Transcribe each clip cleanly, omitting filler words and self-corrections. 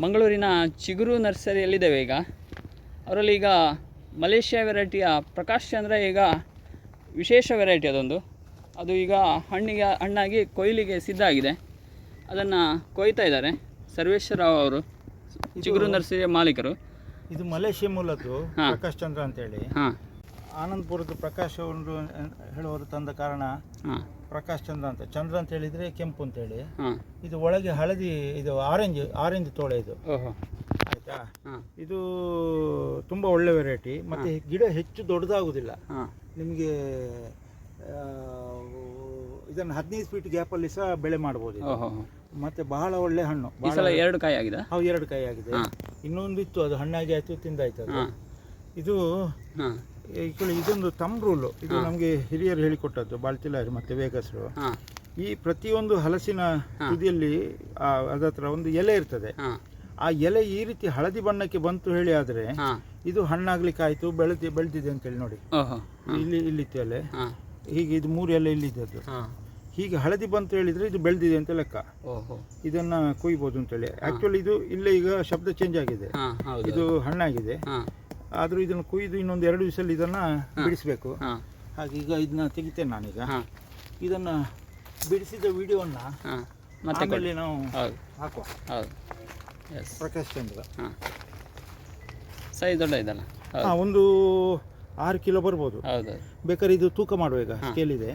ಮಂಗಳೂರಿನ ಚಿಗುರು ನರ್ಸರಿಯಲ್ಲಿದ್ದೇವೆ ಈಗ. ಅವರಲ್ಲಿ ಈಗ ಮಲೇಷ್ಯಾ ವೆರೈಟಿಯ ಪ್ರಕಾಶ್ ಚಂದ್ರ ಈಗ ವಿಶೇಷ ವೆರೈಟಿ ಅದೊಂದು. ಅದು ಈಗ ಹಣ್ಣಾಗಿ ಕೊಯ್ಲಿಗೆ ಸಿದ್ಧ ಆಗಿದೆ. ಅದನ್ನು ಕೊಯ್ತಾ ಇದ್ದಾರೆ ಸರ್ವೇಶ್ವರ ರಾವ್ ಅವರು, ಚಿಗುರು ನರ್ಸರಿಯ ಮಾಲೀಕರು. ಇದು ಮಲೇಷ್ಯಾ ಮೂಲದ್ದು ಪ್ರಕಾಶ್ ಚಂದ್ರ ಅಂತೇಳಿ. ಆನಂದಪುರದ ಪ್ರಕಾಶ್ ಅವರು ಹೇಳುವರು ತಂದ ಕಾರಣ ಪ್ರಕಾಶ್ ಚಂದ್ರ ಅಂತ. ಚಂದ್ರ ಅಂತ ಹೇಳಿದರೆ ಕೆಂಪು ಅಂತೇಳಿ. ಇದು ಒಳಗೆ ಹಳದಿ, ಇದು ಆರೆಂಜ್ ತೋಳೆ ಇದು. ಆಯಿತಾ, ಇದು ತುಂಬ ಒಳ್ಳೆ ವೆರೈಟಿ. ಮತ್ತು ಗಿಡ ಹೆಚ್ಚು ದೊಡ್ಡದಾಗುವುದಿಲ್ಲ. ನಿಮಗೆ ಇದನ್ನು 15 ಫೀಟ್ ಗ್ಯಾಪಲ್ಲಿ ಸಹ ಬೆಳೆ ಮಾಡ್ಬೋದು. ಮತ್ತು ಬಹಳ ಒಳ್ಳೆ ಹಣ್ಣು. ಎರಡು ಕಾಯಿ ಆಗಿದೆ. ಹೌದು, 2 ಕಾಯಿ ಆಗಿದೆ. ಇನ್ನೊಂದು ಇತ್ತು, ಅದು ಹಣ್ಣಾಗಿ ಆಯಿತು, ತಿಂದಾಯ್ತು ಅದು. ಇದು ಇದೊಂದು ತಮ್ರೂಲು. ಇದು ನಮಗೆ ಹಿರಿಯರು ಹೇಳಿಕೊಟ್ಟದ್ದು, ಬಾಳ್ತಿಲಾರಿ ಮತ್ತು ವೇಗಸರು. ಈ ಪ್ರತಿಯೊಂದು ಹಲಸಿನ ತುದಿಯಲ್ಲಿ ಅದತ್ರ ಒಂದು ಎಲೆ ಇರ್ತದೆ. ಆ ಎಲೆ ಈ ರೀತಿ ಹಳದಿ ಬಣ್ಣಕ್ಕೆ ಬಂತು ಹೇಳಿ ಆದರೆ ಇದು ಹಣ್ಣಾಗ್ಲಿಕ್ಕೆ ಆಯ್ತು, ಬೆಳೆದಿದೆ ಅಂತೇಳಿ ನೋಡಿ. ಇಲ್ಲಿತ್ತು ಎಲೆ, ಹೀಗೆ ಇದು 3 ಎಲೆ ಇಲ್ಲಿದ್ದದ್ದು. ಹೀಗೆ ಹಳದಿ ಬಂತು ಹೇಳಿದರೆ ಇದು ಬೆಳೆದಿದೆ ಅಂತ ಲೆಕ್ಕ. ಇದನ್ನು ಕೊಯ್ಬೋದು ಅಂತೇಳಿ. ಆ್ಯಕ್ಚುಲಿ ಇದು ಇಲ್ಲೇ ಈಗ ಶಬ್ದ ಚೇಂಜ್ ಆಗಿದೆ, ಇದು ಹಣ್ಣಾಗಿದೆ. ಆದರೂ ಇದನ್ನು ಕೊಯ್ದು ಇನ್ನೊಂದು 2 ದಿವಸದಲ್ಲಿ ಇದನ್ನು ಬಿಡಿಸಬೇಕು. ಹಾಗೆ ಈಗ ಇದನ್ನ ತೆಗಿತೇನೆ ನಾನೀಗ. ಇದನ್ನು ಬಿಡಿಸಿದ ವಿಡಿಯೋವನ್ನು ಆಮೇಲೆ ನಾವು ಹಾಕುವ. ಪ್ರಕಾಶ್ ಚಂದ್ರ ಸೈಜ್ ದೊಡ್ಡ ಇದಲ್ಲ, ಒಂದು 6 ಕಿಲೋ ಬರ್ಬೋದು. ಬೇಕಾದ್ರೆ ಇದು ತೂಕ ಮಾಡುವ, ಈಗ ಸ್ಕೇಲ್ ಇದೆ,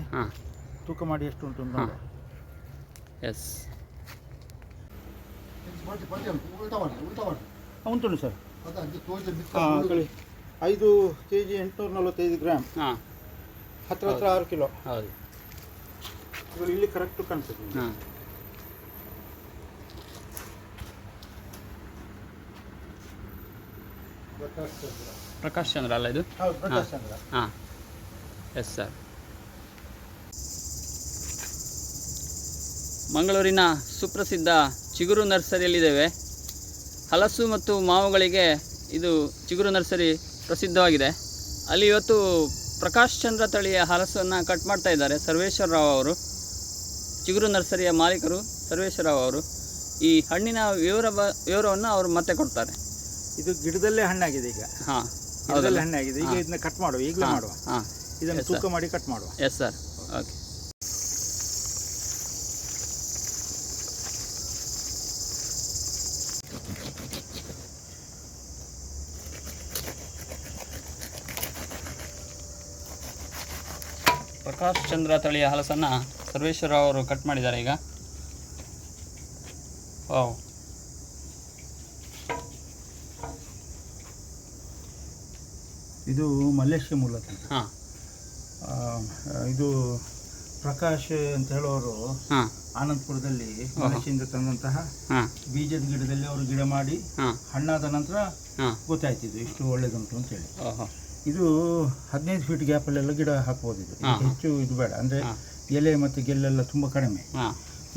ತೂಕ ಮಾಡಿ ಎಷ್ಟು ಉಂಟು ನೋಡಿ. ಉಂಟು ಸರ್. 5 kg 845 ಗ್ರಾಮ್, ಹತ್ರ 6 ಕಿಲೋ. ಇಲ್ಲಿ ಕರೆಕ್ಟ್ ಕಾಣಿಸುತ್ತೆ. ಪ್ರಕಾಶ್ ಚಂದ್ರ ಅಲ್ಲ ಇದು? ಹೌದು, ಪ್ರಕಾಶ್ ಚಂದ್ರ. Yes sir. ಮಂಗಳೂರಿನ ಸುಪ್ರಸಿದ್ಧ ಚಿಗುರು ನರ್ಸರಿಯಲ್ಲಿದ್ದೇವೆ. ಹಲಸು ಮತ್ತು ಮಾವುಗಳಿಗೆ ಇದು ಚಿಗುರು ನರ್ಸರಿ ಪ್ರಸಿದ್ಧವಾಗಿದೆ. ಅಲ್ಲಿ ಇವತ್ತು ಪ್ರಕಾಶ್ ಚಂದ್ರ ತಳಿಯ ಹಲಸನ್ನು ಕಟ್ ಮಾಡ್ತಾ ಇದ್ದಾರೆ ಸರ್ವೇಶ್ವರ ರಾವ್ ಅವರು, ಚಿಗುರು ನರ್ಸರಿಯ ಮಾಲೀಕರು ಸರ್ವೇಶ್ವರ ರಾವ್ ಅವರು. ಈ ಹಣ್ಣಿನ ವಿವರವನ್ನು ಅವರು ಮತ್ತೆ ಕೊಡ್ತಾರೆ. ಇದು ಗಿಡದಲ್ಲೇ ಹಣ್ಣಾಗಿದೆ ಈಗ. ಗಿಡದಲ್ಲೇ ಹಣ್ಣಾಗಿದೆ. ಈಗ ಇದನ್ನ ಕಟ್ ಮಾಡುವ, ಈಗಲೇ ಮಾಡುವ. ಇದನ್ನು ತೂಕ ಮಾಡಿ ಕಟ್ ಮಾಡುವ. Yes sir, okay. Prakash Chandra ತಳಿಯ ಹಲಸನ್ನು ಸರ್ವೇಶ್ವರ ಅವರು ಕಟ್ ಮಾಡಿದ್ದಾರೆ ಈಗ. ವಾವ್, ಇದು ಮಲೇಷ್ಯಾ ಮೂಲದ. ಇದು ಪ್ರಕಾಶ್ ಅಂತ ಹೇಳೋರು ಆನಂದಪುರದಲ್ಲಿ ಮಲೇಷ್ಯಾದಿಂದ ತಂದಂತಹ ಬೀಜದ ಗಿಡದಲ್ಲಿ ಅವರು ಗಿಡ ಮಾಡಿ ಹಣ್ಣಾದ ನಂತರ ಗೊತ್ತಾಯ್ತು ಇದು ಇಷ್ಟು ಒಳ್ಳೇದುಂಟು ಅಂತೇಳಿ. ಇದು 15 ಫೀಟ್ ಗ್ಯಾಪಲ್ಲೆಲ್ಲ ಗಿಡ ಹಾಕ್ಬೋದು. ಇದು ಹೆಚ್ಚು ಇದು ಬೇಡ, ಅಂದರೆ ಎಲೆ ಮತ್ತು ಗೆಲ್ಲೆಲ್ಲ ತುಂಬ ಕಡಿಮೆ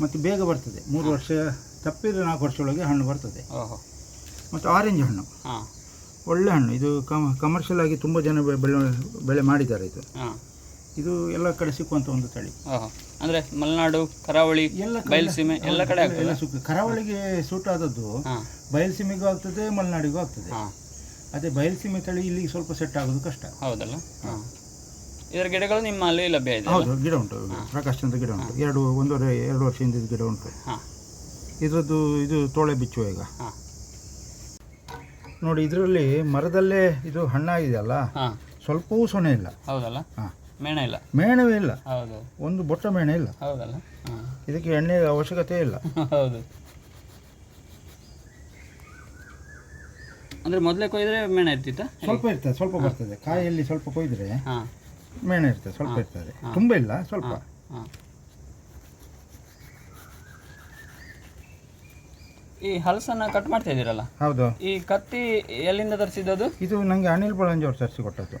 ಮತ್ತು ಬೇಗ ಬರ್ತದೆ. 3 ವರ್ಷ ತಪ್ಪಿದ್ರೆ 4 ವರ್ಷ ಒಳಗೆ ಹಣ್ಣು ಬರ್ತದೆ. ಮತ್ತು ಆರೆಂಜ್ ಹಣ್ಣು, ಒಳ್ಳೆ ಹಣ್ಣು. ಇದು ಕಮರ್ಷಿಯಲ್ ಆಗಿ ತುಂಬ ಜನ ಬೆಳೆ ಮಾಡಿದ್ದಾರೆ. ಇದು ಎಲ್ಲ ಕಡೆ ಸಿಕ್ಕುವಂಥ ಒಂದು ತಳಿ. ಅಂದರೆ ಮಲೆನಾಡು, ಕರಾವಳಿ, ಬಯಲುಸೀಮೆ ಎಲ್ಲ ಕಡೆ ಕರಾವಳಿಗೆ ಸೂಟ್ ಆದದ್ದು ಬಯಲುಸೀಮೆಗೂ ಆಗ್ತದೆ, ಮಲೆನಾಡಿಗೂ ಆಗ್ತದೆ. ಅದೇ ಬಯಲುಸೀಮೆ ತಳಿ ಇಲ್ಲಿಗೆ ಸ್ವಲ್ಪ ಸೆಟ್ ಆಗೋದು ಕಷ್ಟ. ಹೌದಲ್ಲ? ಇದರ ಗಿಡಗಳು ನಿಮ್ಮಲ್ಲಿ ಲಭ್ಯ ಇದೆ? ಹೌದು, ಗಿಡ ಉಂಟು. ಪ್ರಕಾಶ್ ಚಂದ್ರ ಗಿಡ ಉಂಟು. 1.5 ವರ್ಷದಿಂದ ಗಿಡ ಉಂಟು. ಇದರದ್ದು ಇದು ತೋಳೆ ಬಿಚ್ಚುವ ಈಗ ನೋಡಿ. ಇದರಲ್ಲಿ ಮರದಲ್ಲೇ ಇದು ಹಣ್ಣಾಗಿದೆಯಲ್ಲ, ಸ್ವಲ್ಪವೂ ಸೊನೆ ಇಲ್ಲ. ಹೌದಲ್ಲ? ಮೇಣ ಇಲ್ಲ, ಮೇಣವೇ ಇಲ್ಲ. ಹೌದು, ಒಂದು ಬೊಟ್ಟ ಮೇಣ ಇಲ್ಲ. ಹೌದಲ್ಲ? ಇದಕ್ಕೆ ಎಣ್ಣೆ ಅವಶ್ಯಕತೆ ಇಲ್ಲ. ಹೌದು. ಅಂದರೆ ಮೊದಲೇ ಕೊಯ್ದರೆ ಮೇಣ ಇರ್ತಿತ್ತ? ಸ್ವಲ್ಪ ಇರ್ತದೆ, ಸ್ವಲ್ಪ ಬರ್ತದೆ. ಕಾಯಲ್ಲಿ ಸ್ವಲ್ಪ ಕೊಯ್ದರೆ ಮೇಣ ಇರ್ತದೆ, ಸ್ವಲ್ಪ ಇರ್ತದೆ, ತುಂಬ ಇಲ್ಲ, ಸ್ವಲ್ಪ. ಈ ಹಲಸನ್ನ ಕಟ್ ಮಾಡ್ತಾ ಇದ್ದೀರಲ್ಲ? ಹೌದು. ಈ ಕತ್ತಿ ಎಲ್ಲಿಂದ ತರಿಸಿದ್ದು? ಇದು ನನಗೆ ಅನಿಲ್ ಬಳಂಜಿ ಅವರು ತರಿಸಿ ಕೊಟ್ಟದ್ದು.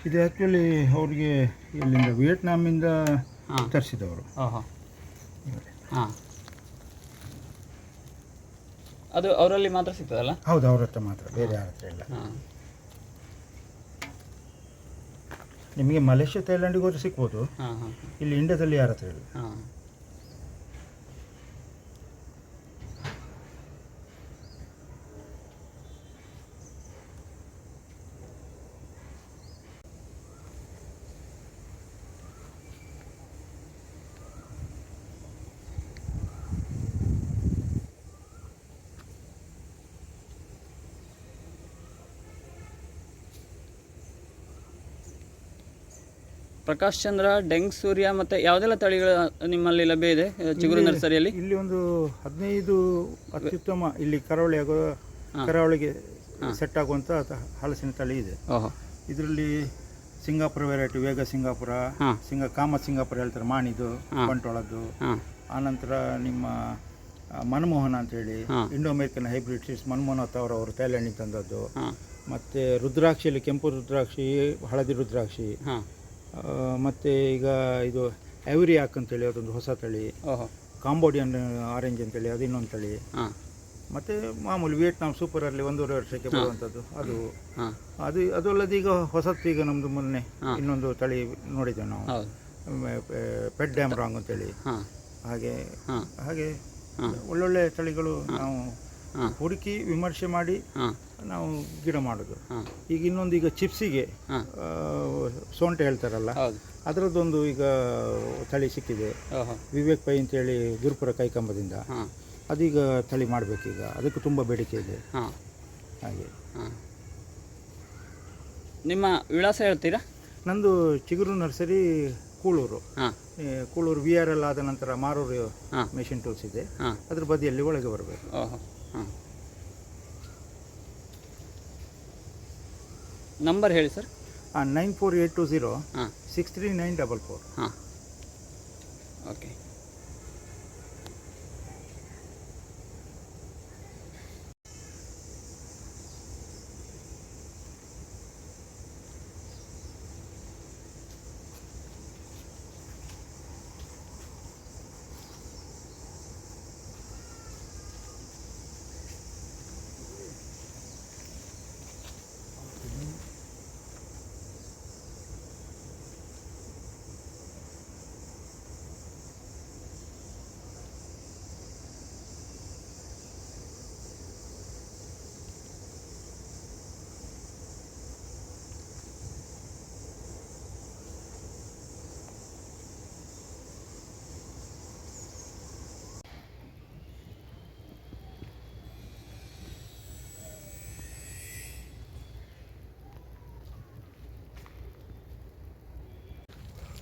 ಇದು ಆ್ಯಕ್ಚುಲಿ ಅವ್ರಿಗೆ ಇಲ್ಲಿಂದ ವಿಯೆಟ್ನಾಮಿಂದ ತರಿಸಿದವರು. ಅದು ಅವರಲ್ಲಿ ಮಾತ್ರ ಸಿಗ್ತದಲ್ಲ? ಹೌದು, ಅವ್ರ ಹತ್ರ ಮಾತ್ರ, ಬೇರೆ ಯಾರ ಹತ್ರ ಇಲ್ಲ. ನಿಮಗೆ ಮಲೇಷ್ಯಾ ಥೈಲ್ಯಾಂಡಿಗೆ ಹೋದ್ರೆ ಸಿಗ್ಬೋದು, ಇಲ್ಲಿ ಇಂಡಿಯಾದಲ್ಲಿ ಯಾರ ಹತ್ರ ಇಲ್ಲ. ಪ್ರಕಾಶ್ ಚಂದ್ರ, ಡೆಂಗ್ ಸೂರ್ಯ ಮತ್ತು ಯಾವುದೆಲ್ಲ ತಳಿಗಳು ನಿಮ್ಮಲ್ಲಿ ಲಭ್ಯ ಇದೆ ಚಿಗುರು ನರ್ಸರಿಯಲ್ಲಿ? ಇಲ್ಲಿ ಒಂದು 15 ಅತ್ಯುತ್ತಮ ಇಲ್ಲಿ ಕರಾವಳಿಗೆ ಸೆಟ್ ಆಗುವಂಥ ಹಲಸಿನ ತಳಿ ಇದೆ. ಓಹೋ. ಇದರಲ್ಲಿ ಸಿಂಗಾಪುರ ವೆರೈಟಿ, ವೇಗ ಸಿಂಗಾಪುರ, ಕಾಮ ಸಿಂಗಾಪುರ ಹೇಳ್ತಾರೆ, ಮಾಣಿದು, ಬಂಟ್ವಾಳದ್ದು. ಆನಂತರ ನಿಮ್ಮ ಮನಮೋಹನ ಅಂತೇಳಿ Indo American hybrid seeds, Manmohan ಅವರು ಥೈಲ್ಯಾಂಡಿಗೆ ತಂದದ್ದು. ಮತ್ತು ರುದ್ರಾಕ್ಷಿಯಲ್ಲಿ ಕೆಂಪು ರುದ್ರಾಕ್ಷಿ, ಹಳದಿ ರುದ್ರಾಕ್ಷಿ, ಮತ್ತು ಈಗ ಇದು ಐವರಿಯಾಕ್ ಅಂತೇಳಿ ಅದೊಂದು ಹೊಸ ತಳಿ, ಕಾಂಬೋಡಿಯನ್ ಆರೆಂಜ್ ಅಂತೇಳಿ ಅದು ಇನ್ನೊಂದು ತಳಿ, ಮತ್ತು ಮಾಮೂಲಿ ವಿಯೆಟ್ನಾಂ ಸೂಪರಲ್ಲಿ 1.5 ವರ್ಷಕ್ಕೆ ಬರುವಂಥದ್ದು ಅದು ಅಲ್ಲದೆ ಈಗ ಹೊಸತ್ತು ಈಗ ನಮ್ಮದು ಮೊನ್ನೆ ಇನ್ನೊಂದು ತಳಿ ನೋಡಿದ್ದೇವೆ ನಾವು, ಪೆಟ್ ಡ್ಯಾಮ್ ರಾಂಗ್ ಅಂತೇಳಿ. ಹಾಗೆ ಒಳ್ಳೊಳ್ಳೆ ತಳಿಗಳು ನಾವು ಹುಡುಕಿ ವಿಮರ್ಶೆ ಮಾಡಿ ನಾವು ಗಿಡ ಮಾಡೋದು. ಈಗ ಇನ್ನೊಂದು ಈಗ ಚಿಪ್ಸಿಗೆ ಸೊಂಟೆ ಹೇಳ್ತಾರಲ್ಲ, ಅದರದ್ದೊಂದು ಈಗ ತಳಿ ಸಿಕ್ಕಿದೆ, ವಿವೇಕ್ ಪೈ ಅಂತೇಳಿ ಗುರುಪುರ ಕೈಕಂಬದಿಂದ. ಅದೀಗ ತಳಿ ಮಾಡಬೇಕೀಗ, ಅದಕ್ಕೆ ತುಂಬ ಬೇಡಿಕೆ ಇದೆ. ಹಾಗೆ ನಿಮ್ಮ ವಿಳಾಸ ಹೇಳ್ತೀರಾ? ನಂದು ಚಿಗುರು ನರ್ಸರಿ, ಕೂಳೂರು. ಕೂಳೂರು VRL ಆದ ನಂತರ ಮಾರೂರು ಮೆಷಿನ್ ಟೂಲ್ಸ್ ಇದೆ, ಅದ್ರ ಬದಿಯಲ್ಲಿ ಒಳಗೆ ಬರಬೇಕು. ನಂಬರ್ ಹೇಳಿ ಸರ್. 94820 63944. ಓಕೆ.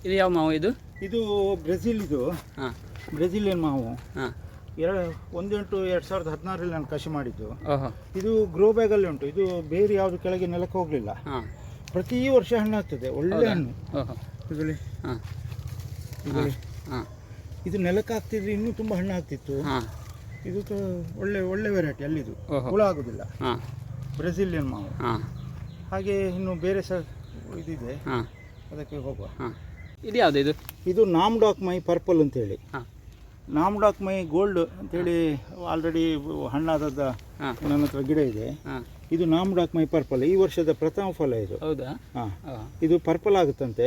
ಇದು ಯಾವ ಮಾವು ಇದು? ಇದು ಬ್ರೆಜಿಲ್, ಇದು ಬ್ರೆಜಿಲಿಯನ್ ಮಾವು. 1/8/2016 ನಾನು ಕಸಿ ಮಾಡಿದ್ದು. ಇದು ಗ್ರೋ ಬ್ಯಾಗಲ್ಲಿ ಉಂಟು. ಇದು ಬೇರೆ ಯಾವುದು ಕೆಳಗೆ ನೆಲಕ್ಕೆ ಹೋಗಲಿಲ್ಲ. ಪ್ರತಿ ವರ್ಷ ಹಣ್ಣು ಆಗ್ತದೆ, ಒಳ್ಳೆ ಹಣ್ಣು. ಇದು ನೆಲಕ್ಕೆ ಆಗ್ತಿದ್ರೆ ಇನ್ನೂ ತುಂಬ ಹಣ್ಣು ಆಗ್ತಿತ್ತು. ಇದು ಒಳ್ಳೆ ವೆರೈಟಿ, ಅಲ್ಲಿದು ಹುಳ ಆಗೋದಿಲ್ಲ, ಬ್ರೆಜಿಲಿಯನ್ ಮಾವು. ಹಾಗೆ ಇನ್ನು ಬೇರೆ ಸಹ ಇದಿದೆ, ಅದಕ್ಕೆ ಹೋಗುವ. ಇದು ಯಾವುದು ಇದು? ಇದು ನಾಮ್ಡಾಕ್ ಮೈ ಪರ್ಪಲ್ ಅಂತೇಳಿ. ನಾಮ್ಡಾಕ್ ಮೈ ಗೋಲ್ಡ್ ಅಂತೇಳಿ ಆಲ್ರೆಡಿ ಹಣ್ಣಾದದ್ದು ನನ್ನ ಹತ್ರ ಗಿಡ ಇದೆ. ಇದು ನಾಮ್ಡಾಕ್ ಮೈ ಪರ್ಪಲ್, ಈ ವರ್ಷದ ಪ್ರಥಮ ಫಲ ಇದು. ಹೌದಾ? ಇದು ಪರ್ಪಲ್ ಆಗುತ್ತಂತೆ,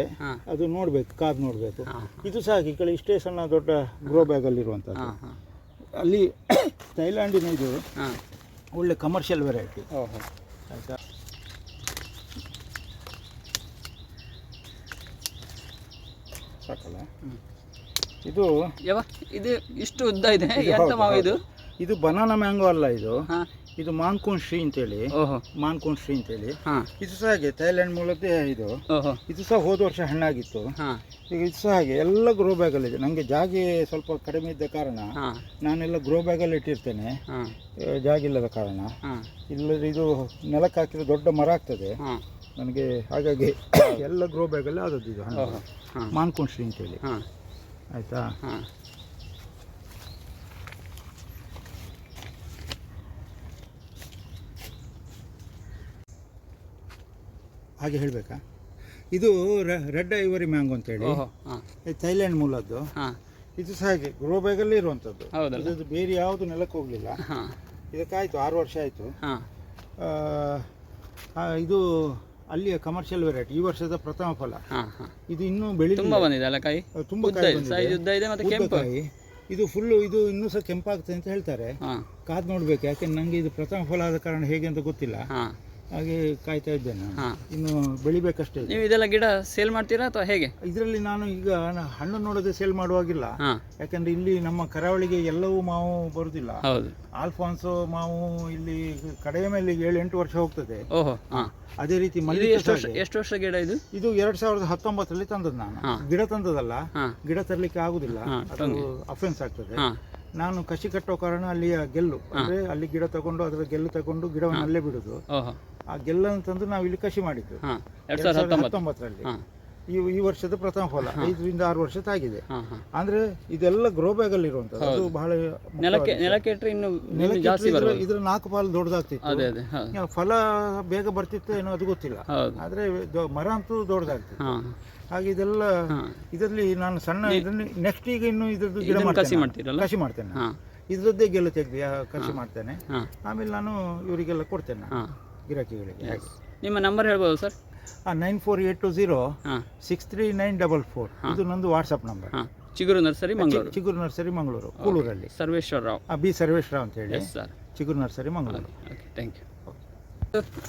ಅದು ನೋಡಬೇಕು, ಕಾದು ನೋಡಬೇಕು. ಇದು ಸಾಕು, ಈ ಕಡೆ ಇಷ್ಟೇ ಸಣ್ಣ ದೊಡ್ಡ ಗ್ರೋ ಬ್ಯಾಗಲ್ಲಿ ಇರುವಂಥದ್ದು. ಅಲ್ಲಿ ಥೈಲ್ಯಾಂಡಿನ ಇದು ಒಳ್ಳೆ ಕಮರ್ಷಿಯಲ್ ವೆರೈಟಿ. ಆಯಿತಾ? ಸಾಕಲ್ಲ. ಇದು ಇದು ಇಷ್ಟು ಉದ್ದ ಇದೆ, ಎಂತ ಮಾವು ಇದು? ಇದು ಬನಾನಾ ಮ್ಯಾಂಗೋ ಅಲ್ಲ, ಇದು ಮಾನ್ಕೂನ್ ಶ್ರೀ ಅಂತೇಳಿ. ಇದು ಸಹ ಹಾಗೆ ಥೈಲ್ಯಾಂಡ್ ಮೂಲದ್ದೇ ಇದು. ಇದು ಸಹ ಹೋದ ವರ್ಷ ಹಣ್ಣಾಗಿತ್ತು. ಈಗ ಇದು ಸಹ ಹಾಗೆ ಎಲ್ಲ ಗ್ರೋ ಬ್ಯಾಗಲ್ಲಿದೆ. ನನಗೆ ಜಾಗ ಸ್ವಲ್ಪ ಕಡಿಮೆ ಇದ್ದ ಕಾರಣ ನಾನೆಲ್ಲ ಗ್ರೋ ಬ್ಯಾಗಲ್ಲಿ ಇಟ್ಟಿರ್ತೇನೆ, ಜಾಗ ಇಲ್ಲದ ಕಾರಣ. ಇಲ್ಲದ್ರೆ ಇದು ನೆಲಕ್ಕೆ ಹಾಕಿದ್ರೆ ದೊಡ್ಡ ಮರ ಆಗ್ತದೆ ನನಗೆ, ಹಾಗಾಗಿ ಎಲ್ಲ ಗ್ರೋ ಬ್ಯಾಗಲ್ಲಿ ಆದದ್ದು ಇದು ಮಾನ್ಕೂನ್ ಶ್ರೀ ಅಂತೇಳಿ. ಆಯಿತಾ? ಹಾಗೆ ಹೇಳಬೇಕಾ? ಇದು ರೆಡ್ ಐವರಿ ಮ್ಯಾಂಗೋ ಅಂತೇಳಿ, ಥೈಲ್ಯಾಂಡ್ ಮೂಲದ್ದು. ಇದು ಸಹ ಹಾಗೆ ಗ್ರೋ ಬ್ಯಾಗಲ್ಲಿ ಇರುವಂಥದ್ದು. ಇದು ಬೇರೆ ಯಾವುದು ನೆಲಕ್ಕೆ ಹೋಗಲಿಲ್ಲ. ಇದಕ್ಕಾಯಿತು 6 ವರ್ಷ ಆಯಿತು. ಇದು ಅಲ್ಲಿಯ ಕಮರ್ಷಿಯಲ್ ವೆರೈಟಿ, ಈ ವರ್ಷದ ಪ್ರಥಮ ಫಲ. ಇದು ಇನ್ನೂ ತುಂಬ ಬಂದಿದೆ ಅಲ್ಲ ಕಾಯಿ? ತುಂಬ ಕಾಯಿ. ಇದು ಫುಲ್ಲು, ಇದು ಇನ್ನೂ ಸಹ ಕೆಂಪಾಗ್ತದೆ ಅಂತ ಹೇಳ್ತಾರೆ. ಕಾದು ನೋಡ್ಬೇಕು, ಯಾಕೆಂದ್ರೆ ನನಗೆ ಇದು ಪ್ರಥಮ ಫಲ ಆದ ಕಾರಣ ಹೇಗೆ ಅಂತ ಗೊತ್ತಿಲ್ಲ. ಹಾಗೆ ಕಾಯ್ತಾ ಇದ್ದೇನೆ ನಾನು. ಹಾಂ. ಇನ್ನು ಬೆಳಿಬೇಕಷ್ಟೇ ಇದೆ. ನೀವು ಇದೆಲ್ಲ ಗಿಡ ಸೇಲ್ ಮಾಡ್ತೀರಾ ಅಥವಾ ಹೇಗೆ? ಇದರಲ್ಲಿ ನಾನು ಈಗ ಹಣ್ಣು ನೋಡದೆ ಸೇಲ್ ಮಾಡುವಾಗಿಲ್ಲ, ಹಾಂ. ಯಾಕಂದ್ರೆ ಇಲ್ಲಿ ನಮ್ಮ ಕರಾವಳಿಗೆ ಎಲ್ಲವೂ ಮಾವು ಬರುದಿಲ್ಲ. ಹೌದು. ಆಲ್ಫಾನ್ಸೋ ಮಾವು ಇಲ್ಲಿ ಕಡೆಯ ಮೇಲೆ 7-8 ವರ್ಷ ಹೋಗ್ತದೆ. ಓಹೋ. ಹಾಂ. ಅದೇ ರೀತಿ ಇದು ಮಲ್ಲಿಗೆ ಎಷ್ಟು ವರ್ಷ ಗಿಡ ಇದು? ಇದು 2019ರಲ್ಲಿ ತಂದದ್ದು ನಾನು. ಹಾಂ. ಗಿಡ ತಂದದಲ್ಲ, ಹಾಂ. ಗಿಡ ತರಲಿಕ್ಕೆ ಆಗುದಿಲ್ಲ, ಹಾಂ, ಅದು ಅಫೆನ್ಸ್ ಆಗ್ತದೆ. ಹಾಂ. ನಾನು ಕಸಿ ಕಟ್ಟೋ ಕಾರಣ ಅಲ್ಲಿಯ ಗೆಲ್ಲು ಅಂದ್ರೆ ಅಲ್ಲಿ ಗಿಡ ತಗೊಂಡು ಅದರ ಗೆಲ್ಲು ತಗೊಂಡು ಗಿಡವನ್ನು ಅಲ್ಲೇ ಬಿಡುದು. ಓಹೋ. ಆ ಗೆಲ್ಲನ್ನು ತಂದು ನಾವು ಇಲ್ಲಿ ಕಸಿ ಮಾಡಿದ್ದು ಹಾಂ. 2019. ಹಾಂ. ಈ ವರ್ಷದ ಪ್ರಥಮ ಫಲ 5-6 ವರ್ಷ ತಾಗಿದೆ. ಹಾಂ ಹಾಂ. ಅಂದ್ರೆ ಇದೆಲ್ಲ ಗ್ರೋ ಬ್ಯಾಗ್ ಅಲ್ಲಿ ಇರುವಂತದ್ದು. ಅದು ಬಹಳ ನೆಲಕ್ಕೆ ಇಟ್ಟರೆ ಇನ್ನು ಜಾಸ್ತಿ ಬರ್ತದೆ. ಇದ್ರ 4 ಪಾಲು ದೊಡ್ಡದಾಗ್ತಿತ್ತು. ಅದೇ ಅದೇ. ಹೌದು. ಫಲ ಬೇಗ ಬರ್ತಿತ್ತು ಏನೋ ಅದು ಗೊತ್ತಿಲ್ಲ. ಹೌದು. ಆದ್ರೆ ಮರ ಅಂತೂ ದೊಡ್ಡದಾಗ್ತಿತ್ತು. ಹಾಂ. ಹಾಗೆ ಇದೆಲ್ಲ ಇದರಲ್ಲಿ ನಾನು ಸಣ್ಣ ಇದನ್ನು ನೆಕ್ಸ್ಟ್ ಈಗ ಇನ್ನು ಇದ್ರದ್ದು ಗಿಡ ಕಸಿ ಮಾಡ್ತೀರಲ್ಲ? ಕಸಿ ಮಾಡ್ತೇನೆ. ಹಾಂ. ಇದ್ರದ್ದೇ ಗೆಲ್ಲು ತೆಗೆದು ಕಸಿ ಮಾಡ್ತೇನೆ. ಹಾಂ. ಆಮೇಲೆ ನಾನು ಇವರಿಗೆಲ್ಲ ಕೊಡ್ತೇನೆ ಹಾಂ. ಗಿರಾಕಿಗಳಿಗೆ. ಹಾಗೆ ನಿಮ್ಮ ನಂಬರ್ ಹೇಳ್ಬೋದು ಸರ್? 94820 ಹಾಂ. 63944 ಇದು ನಂದು ವಾಟ್ಸಪ್ ನಂಬರ್. ಹಾಂ. ಚಿಗುರು ನರ್ಸರಿ ಮಂಗಳೂರು. ಚಿಗುರು ನರ್ಸರಿ ಮಂಗಳೂರು, ಕೂಳೂರಲ್ಲಿ. ಸರ್ವೇಶ್ವರ ರಾವ್. ಬಿ ಸರ್ವೇಶ್ವರ ಅಂತ ಹೇಳಿ. Yes sir. Chiguru nursery Mangaluru. Okay, thank you.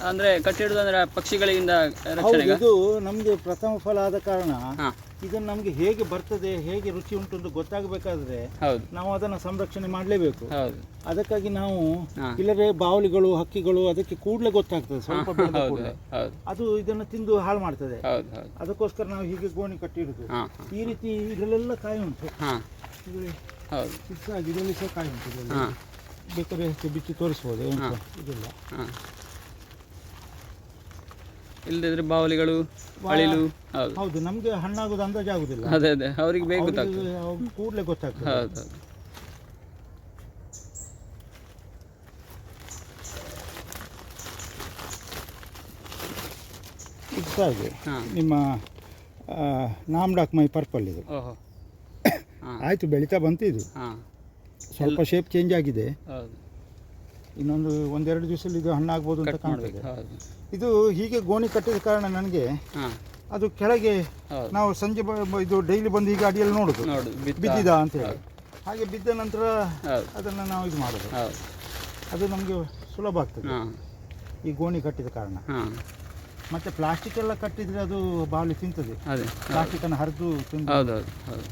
ಅಂದರೆ ಕಟ್ಟಿಡುವುದು ಅಂದರೆ ಪಕ್ಷಿಗಳಿಂದ ಹೌದು, ರಕ್ಷಣೆಗೆ? ಇದು ನಮಗೆ ಪ್ರಥಮ ಫಲ ಆದ ಕಾರಣ ಹಾಂ. ಇದನ್ನು ನಮಗೆ ಹೇಗೆ ಬರ್ತದೆ, ಹೇಗೆ ರುಚಿ ಉಂಟು ಅಂತ ಗೊತ್ತಾಗಬೇಕಾದ್ರೆ ಹೌದು. ನಾವು ಅದನ್ನು ಸಂರಕ್ಷಣೆ ಮಾಡಲೇಬೇಕು. ಹೌದು. ಅದಕ್ಕಾಗಿ ನಾವು ಹಾಂ. ಇಲ್ಲದೆ ಬಾವಲಿಗಳು, ಹಕ್ಕಿಗಳು ಅದಕ್ಕೆ ಕೂಡಲೇ ಗೊತ್ತಾಗ್ತದೆ ಸ್ವಲ್ಪ ಬೆಳೆದ ಹೌದು ಕೂಡಲೇ. ಹೌದು ಅದು ಇದನ್ನು ತಿಂದು ಹಾಳು ಮಾಡ್ತದೆ. ಹೌದು ಹೌದು. ಅದಕ್ಕೋಸ್ಕರ ನಾವು ಹೀಗೆ ಗೋಣಿ ಕಟ್ಟಿಡುದು. ಹಾಂ. ಈ ರೀತಿ ಇದರಲ್ಲೆಲ್ಲ ಕಾಯಿ ಉಂಟು. ಹಾಂ. ಇದರಲ್ಲಿ ಹೌದು. ಚಿಕ್ಕದಾಗಿ ಇದರಲ್ಲಿ ಸಹ ಕಾಯಿ ಉಂಟು. ಇದರಲ್ಲಿ ಹಾಂ. ಬೇಕಾದ್ರೆ ಹೆಚ್ಚು ಬಿಚ್ಚಿ ತೋರಿಸ್ಬೋದು. ಹಾಂ. ಇದೆಲ್ಲ ಹಾಂ. ಇಲ್ಲದಿದ್ರೆ ಬಾವಲಿಗಳು, ಅಳಿಲು. ಹೌದು ಹೌದು, ನಮಗೆ ಹಣ್ಣಾಗೋದು ಅಂದಾಜು ಆಗುದಿಲ್ಲ. ಅದೇ ಅದೇ, ಅವ್ರಿಗೆ ಬೇಗ ಗೊತ್ತಾಗ್ತದೆ. ಕೂಡಲೇ ಗೊತ್ತಾಗ್ತದೆ. ಹೌದು ಹೌದು. ಇದು ಸಹ ಹಾಗೆ ಹಾಂ. ನಿಮ್ಮ ನಾಮ್ಡಾಕ್ ಮೈ ಪರ್ಪಲ್ ಇದು. ಓಹೋ. ಹಾಂ. ಆಯಿತು, ಬೆಳೀತಾ ಬಂತು. ಇದು ಹಾಂ. ಸ್ವಲ್ಪ ಶೇಪ್ ಚೇಂಜ್ ಆಗಿದೆ. ಹೌದು. ಇನ್ನೊಂದು 1-2 ದಿವಸದಲ್ಲಿ ಇದು ಹಣ್ಣಾಗ್ಬೋದು ಅಂತ ಕಟ್ ಕಾಣ್ತದೆ. ಮಾಡಬೇಕು. ಹೌದು. ಇದು ಹೀಗೆ ಗೋಣಿ ಕಟ್ಟಿದ ಕಾರಣ ನನಗೆ ಹಾಂ. ಅದು ಕೆಳಗೆ ಹೌದು. ನಾವು ಸಂಜೆ ಇದು ಡೈಲಿ ಬಂದು ಈಗ ಅಡಿಯಲ್ಲಿ ನೋಡುದು ನೋಡು ಬಿದ್ದಿದ ಅಂತ ಹೇಳಿ. ಹಾಗೆ ಬಿದ್ದ ನಂತರ ಹೌದು. ಅದನ್ನು ನಾವು ಇದು ಮಾಡೋದು. ಹೌದು. ಅದು ನಮಗೆ ಸುಲಭ ಆಗ್ತದೆ ಹಾಂ. ಈ ಗೋಣಿ ಕಟ್ಟಿದ ಕಾರಣ. ಹಾಂ. ಮತ್ತೆ ಪ್ಲಾಸ್ಟಿಕ್ ಎಲ್ಲ ಕಟ್ಟಿದ್ರೆ ಅದು ಬಾವಲಿ ತಿಂತದೆ. ಅದೇ. ಪ್ಲಾಸ್ಟಿಕ್ ಅನ್ನು ಹರಿದು ತಿಂದು ಹೌದು ಹೌದು ಹೌದು.